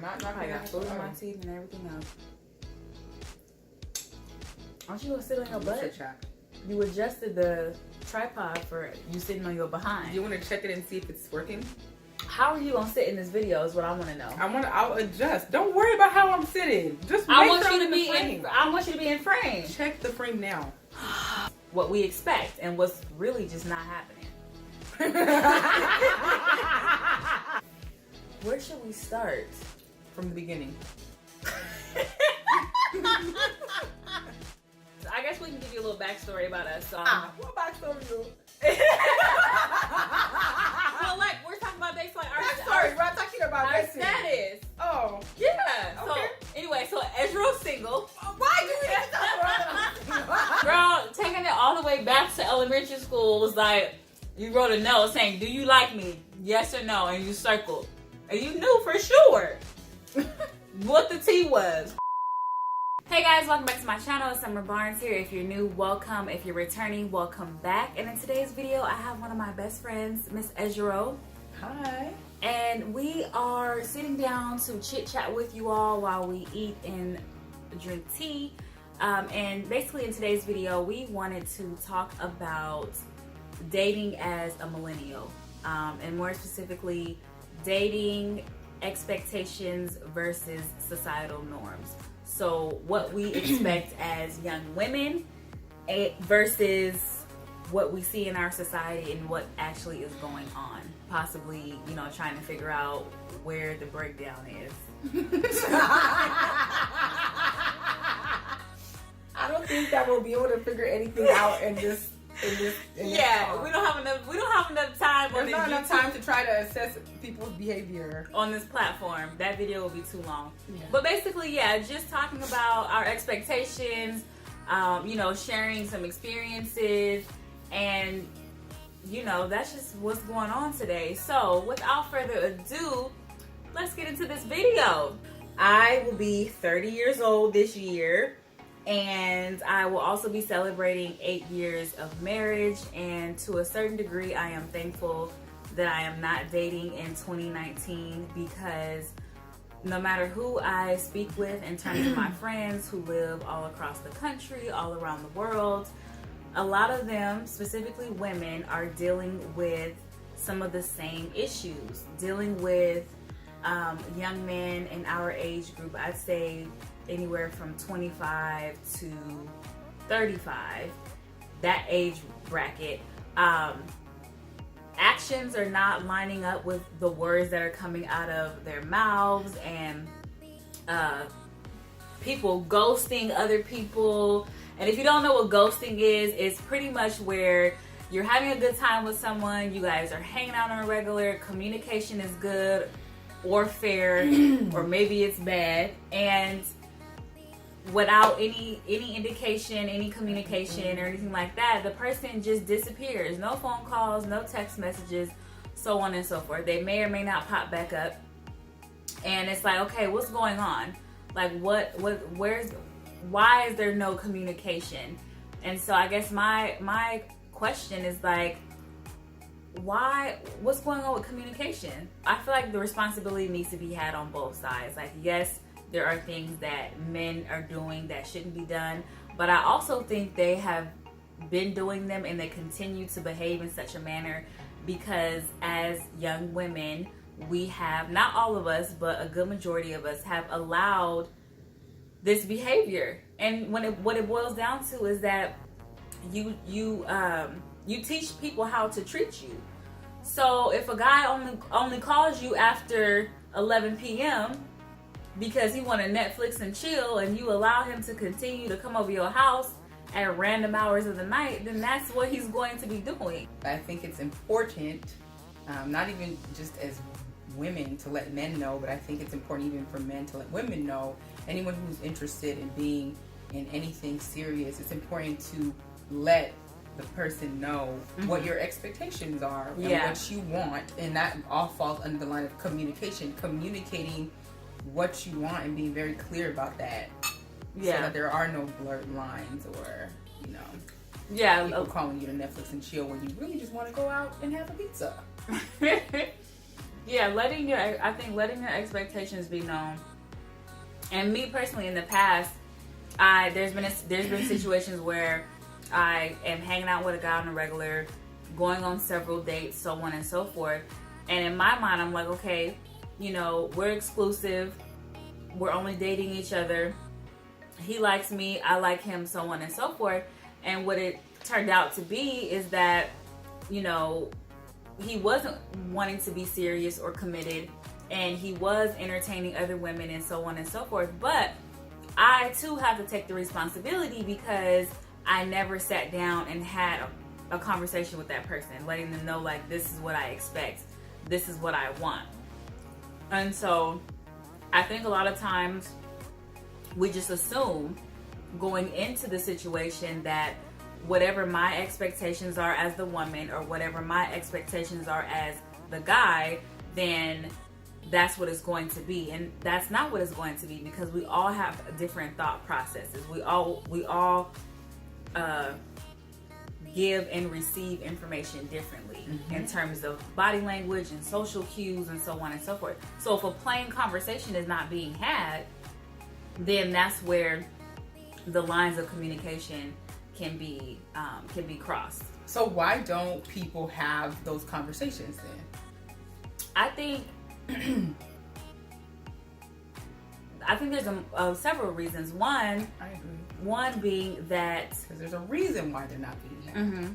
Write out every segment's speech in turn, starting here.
not I got food in my teeth and everything else. Aren't you gonna sit on your butt? You adjusted the tripod for you sitting on your behind. Do you want to check it and see if it's working? How are you gonna sit in this video is what I want to know. I'll adjust. Don't worry about how I'm sitting. Just I want you to be in. I want you to be in frame. Check the frame now. What we expect and what's really just not happening. Where should we start? From the beginning. I guess we can give you a little backstory about us. What backstory you? Well, like we're talking about dates, like We're not talking about our status. Oh, yeah. Okay. So anyway, so Ejiro's single. why do we have to? Girl, taking it all the way back to elementary school was like you wrote a note saying, "Do you like me? Yes or no?" And you circled, and you knew for sure what the tea was. Hey guys, welcome back to my channel. It's Summer Barnes here. If you're new, welcome. If you're returning, welcome back. And in today's video, I have one of my best friends, Miss Ejiro. Hi. And we are sitting down to chit chat with you all while we eat and drink tea. And basically in today's video, we wanted to talk about dating as a millennial. And more specifically, dating expectations versus societal norms. So what we expect as young women versus what we see in our society and what actually is going on. Possibly, you know, trying to figure out where the breakdown is. I don't think that we'll be able to figure anything out in this Yeah, we don't have enough time. There's not enough time to try to assess people's behavior on this platform. That video will be too long. Yeah. But basically, yeah, just talking about our expectations, you know, sharing some experiences, and you know, that's just what's going on today. So without further ado, let's get into this video. I will be 30 years old this year. And I will also be celebrating 8 years of marriage, and to a certain degree I am thankful that I am not dating in 2019, because no matter who I speak with in terms of my friends who live all across the country, all around the world, a lot of them, specifically women, are dealing with some of the same issues, dealing with young men in our age group. I'd say anywhere from 25 to 35, that age bracket. Actions are not lining up with the words that are coming out of their mouths, and people ghosting other people. And if you don't know what ghosting is, it's pretty much where you're having a good time with someone, you guys are hanging out on a regular, communication is good or fair, or maybe it's bad, and without any indication, any communication or anything like that, the person just disappears. No phone calls, no text messages, so on and so forth. They may or may not pop back up, and it's like, okay, what's going on? Like, why is there no communication? And so I guess my question is like, what's going on with communication? I feel like the responsibility needs to be had on both sides. Like, yes, there are things that men are doing that shouldn't be done, but I also think they have been doing them, and they continue to behave in such a manner because as young women, we have, not all of us, but a good majority of us have allowed this behavior. And what it boils down to is that you teach people how to treat you. So if a guy only calls you after 11 p.m. because he want to Netflix and chill, and you allow him to continue to come over your house at random hours of the night, then that's what he's going to be doing. I think it's important, not even just as women to let men know, but I think it's important even for men to let women know. Anyone who's interested in being in anything serious, it's important to let the person know what your expectations are and what you want, and that all falls under the line of communication. Communicating what you want and being very clear about that, so that there are no blurred lines, or you know, people calling you to Netflix and chill when you really just want to go out and have a pizza. Yeah, I think letting your expectations be known. And me personally, in the past, there's been situations where I am hanging out with a guy on a regular, going on several dates, so on and so forth. And in my mind, I'm like, okay, we're exclusive. We're only dating each other. He likes me, I like him, so on and so forth. And what it turned out to be is that, he wasn't wanting to be serious or committed, and he was entertaining other women and so on and so forth. But I too have to take the responsibility, because I never sat down and had a conversation with that person, letting them know, like, this is what I expect, this is what I want. And so I think a lot of times we just assume going into the situation that whatever my expectations are as the woman, or whatever my expectations are as the guy, then that's what it's going to be. And that's not what it's going to be, because we all have different thought processes. We all give and receive information differently, in terms of body language and social cues and so on and so forth. So if a plain conversation is not being had, then that's where the lines of communication can be crossed. So why don't people have those conversations then? I think there's several reasons. I agree. One being that because there's a reason why they're not being had.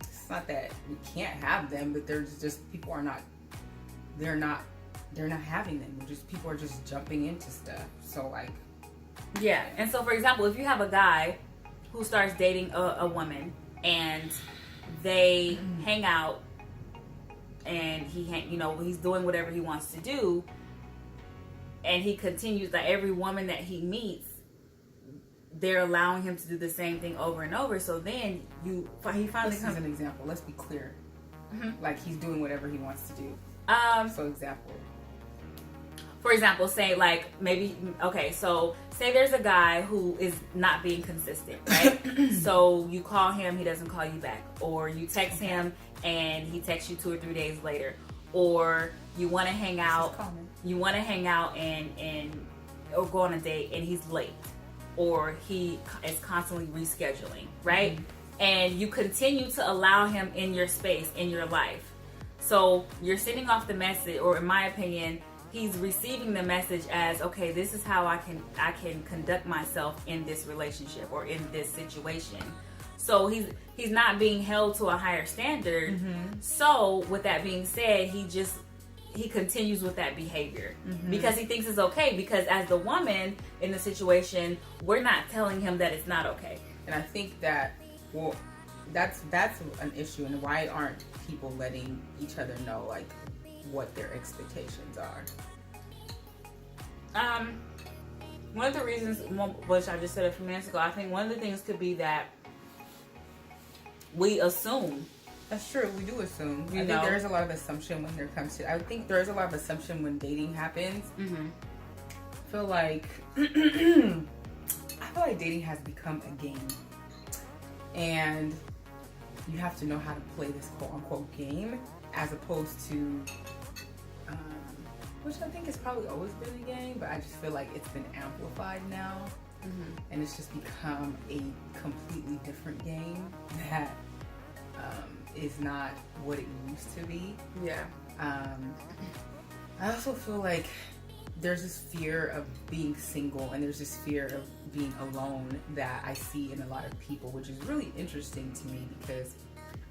It's not that we can't have them, but there's just people are not. They're not having them. People are just jumping into stuff. So like. Yeah, and so for example, if you have a guy who starts dating a woman, and they hang out, and he's doing whatever he wants to do, and he continues, that every woman that he meets, they're allowing him to do the same thing over and over. So then he finally comes. This is an example. Let's be clear. Like, he's doing whatever he wants to do. For example, say like so say there's a guy who is not being consistent, right? So you call him, he doesn't call you back, or you text him and he texts you 2 or 3 days later, or you want to hang out, and or go on a date and he's late, or he is constantly rescheduling, right? And you continue to allow him in your space, in your life. So you're sending off the message, or in my opinion, he's receiving the message as, okay, this is how I can conduct myself in this relationship or in this situation. So he's not being held to a higher standard. So with that being said, he continues with that behavior because he thinks it's okay, because as the woman in the situation, we're not telling him that it's not okay. And I think that, well, that's an issue. And why aren't people letting each other know, like, what their expectations are? One of the reasons, which I just said a few minutes ago, I think one of the things could be that we assume. That's true. We do assume. I think there's a lot of assumption when it comes to. I think there's a lot of assumption when dating happens. I feel like dating has become a game, and you have to know how to play this quote unquote game, as opposed to, which I think has probably always been a game, but I just feel like it's been amplified now, and it's just become a completely different game that is not what it used to be. Yeah. I also feel like there's this fear of being single, and there's this fear of being alone that I see in a lot of people, which is really interesting to me, because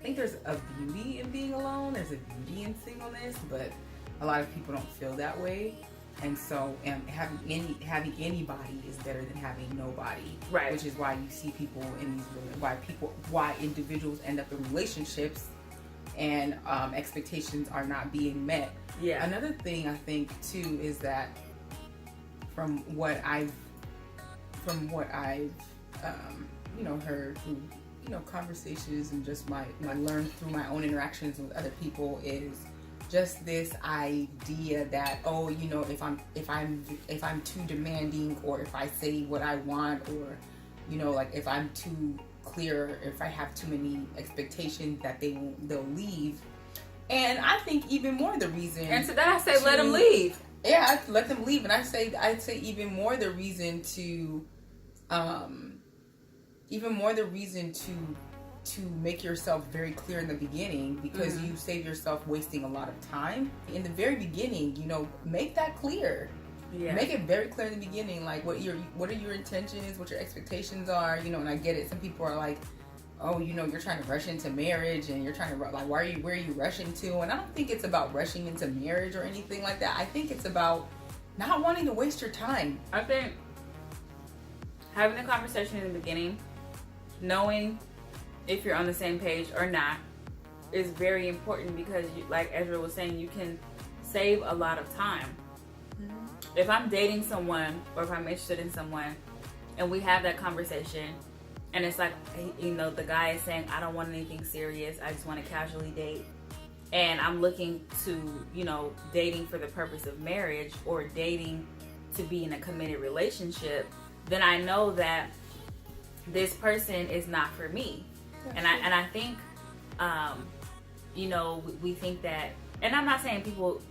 I think there's a beauty in being alone, there's a beauty in singleness, but a lot of people don't feel that way. And so having anybody is better than having nobody. Right. Which is why you see people in these, why individuals end up in relationships and expectations are not being met. Yeah. Another thing I think too is that from what I've heard through conversations and just my learned through my own interactions with other people, is just this idea that, if I'm too demanding, or if I say what I want, or if I'm too clear, if I have too many expectations, that they'll leave. And I think even more the reason. And to that I say, let them leave. Yeah, let them leave. And I'd say even more the reason to, to make yourself very clear in the beginning, because you save yourself wasting a lot of time. In the very beginning, make that clear. Yeah. Make it very clear in the beginning, like what are your intentions, what your expectations are, and I get it. Some people are like, oh, you're trying to rush into marriage, and you're trying to, like, where are you rushing to? And I don't think it's about rushing into marriage or anything like that. I think it's about not wanting to waste your time. I think having the conversation in the beginning, knowing if you're on the same page or not, is very important, because like Ezra was saying, you can save a lot of time. If I'm dating someone, or if I'm interested in someone, and we have that conversation, and it's like, the guy is saying, I don't want anything serious, I just want to casually date, and I'm looking to, dating for the purpose of marriage, or dating to be in a committed relationship, then I know that this person is not for me. And I think, we think that, and I'm not saying people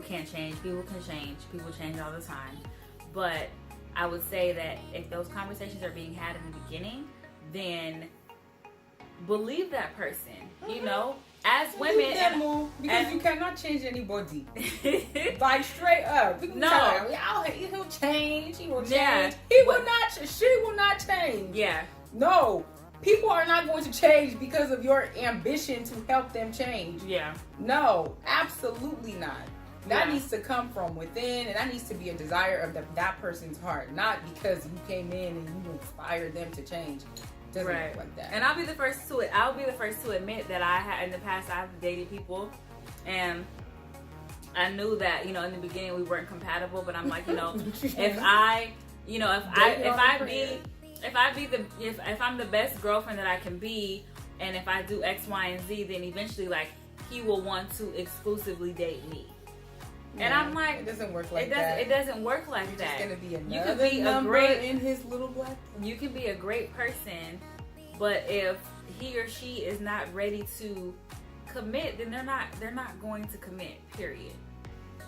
can't change. People can change. People change all the time. But I would say that if those conversations are being had in the beginning, then believe that person. As women, because you cannot change anybody. Like, straight up. No, he'll change. He will change. Yeah, he will not. She will not change. Yeah. No. People are not going to change because of your ambition to help them change. Yeah. No, absolutely not. That needs to come from within, and that needs to be a desire of that person's heart, not because you came in and you inspired them to change. It doesn't work like that. And I'll be the first to admit that I had in the past, I've dated people, and I knew that, in the beginning we weren't compatible, but I'm like, if I'm the best girlfriend that I can be, and if I do X, Y, and Z, then eventually, like, he will want to exclusively date me. And I'm like, it doesn't work like that. It doesn't work like that. You're just gonna be another number in his little black. You can be a great person, but if he or she is not ready to commit, then they're not going to commit. Period.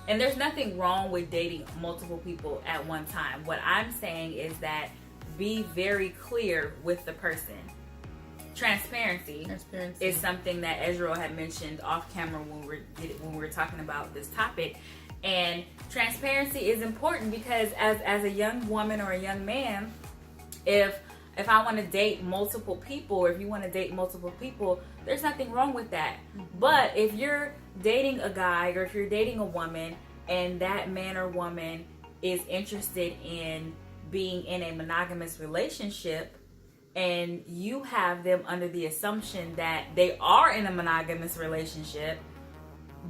And there's nothing wrong with dating multiple people at one time. What I'm saying is that be very clear with the person. Transparency is something that Ezra had mentioned off camera when we were talking about this topic. And transparency is important, because as a young woman or a young man, if I want to date multiple people, or if you want to date multiple people, there's nothing wrong with that. But if you're dating a guy, or if you're dating a woman, and that man or woman is interested in being in a monogamous relationship, and you have them under the assumption that they are in a monogamous relationship,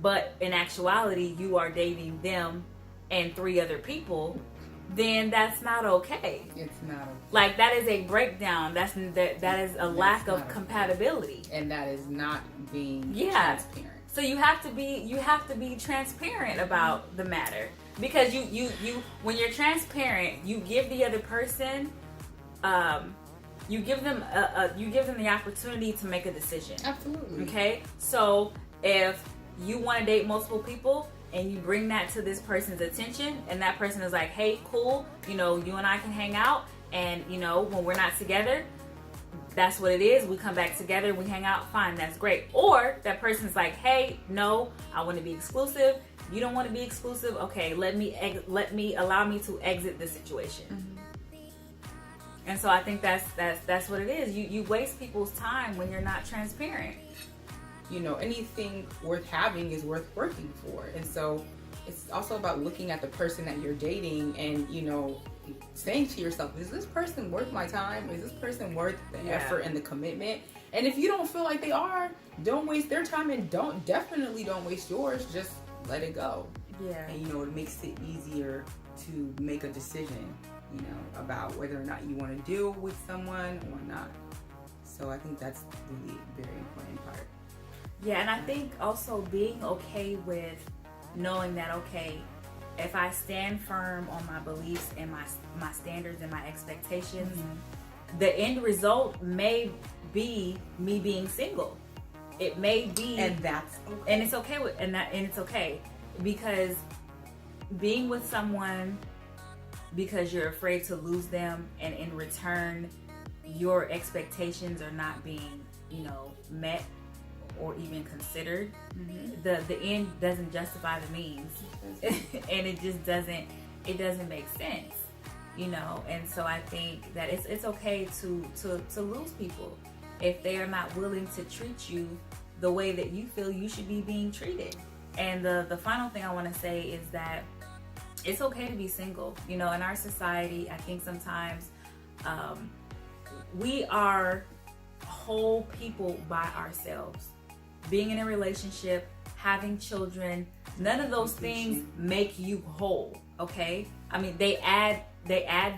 but in actuality you are dating them and 3 other people, then that's not okay. It's not okay. Like, that is a breakdown. That is a lack of compatibility. And that is not being transparent. So you have to be transparent about the matter. Because you when you're transparent, you give the other person, you give them the opportunity to make a decision. Absolutely. Okay? So if you want to date multiple people and you bring that to this person's attention, and that person is like, hey, cool, you and I can hang out, and when we're not together, that's what it is. We come back together, we hang out, fine, that's great. Or that person's like, hey, no, I want to be exclusive. You don't want to be exclusive. Okay, allow me to exit the situation. Mm-hmm. And so I think that's what it is. You waste people's time when you're not transparent. Anything worth having is worth working for. And so it's also about looking at the person that you're dating and, saying to yourself, is this person worth my time? Is this person worth the effort and the commitment? And if you don't feel like they are, don't waste their time, and definitely don't waste yours. Just let it go. Yeah. And, it makes it easier to make a decision, about whether or not you want to deal with someone or not. So I think that's really a very important part. Yeah, and I think also being okay with knowing that, okay, if I stand firm on my beliefs and my standards and my expectations, the end result may be me being single. It may be, and that's okay. And it's okay with, and it's okay, because being with someone because you're afraid to lose them, and in return your expectations are not being, met or even considered. The end doesn't justify the means. And it just doesn't make sense, and so I think that it's okay to lose people if they are not willing to treat you the way that you feel you should be being treated. And the final thing I want to say is that it's okay to be single. In our society, I think sometimes we are whole people by ourselves. Being in a relationship, having children, none of those things make you whole, okay? I mean, they add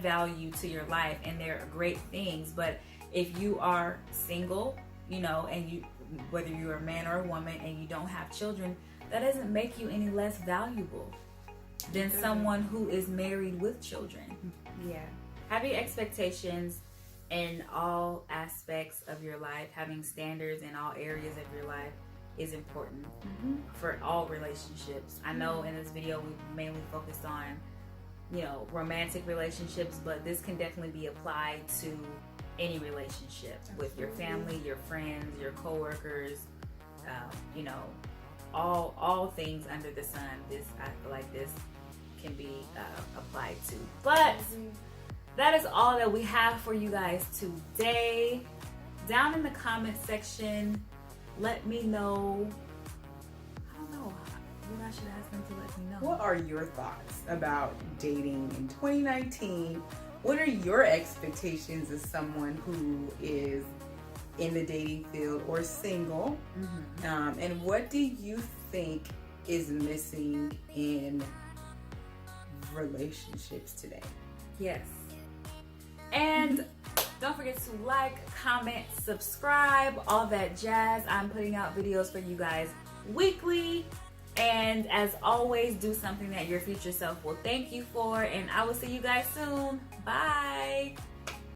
value to your life, and they're great things, but if you are single, and whether you're a man or a woman and you don't have children, that doesn't make you any less valuable than someone who is married with children. Yeah. Having expectations in all aspects of your life, having standards in all areas of your life is important for all relationships. I know in this video we mainly focused on, romantic relationships, but this can definitely be applied to any relationship with your family, your friends, your coworkers, all things under the sun. I feel like this can be applied to. But that is all that we have for you guys today. Down in the comment section, let me know. I don't know. Maybe I should ask them to let me know. What are your thoughts about dating in 2019? What are your expectations as someone who is in the dating field or single? And what do you think is missing in relationships today? Yes. And don't forget to like, comment, subscribe, all that jazz. I'm putting out videos for you guys weekly. And as always, do something that your future self will thank you for. And I will see you guys soon. Bye.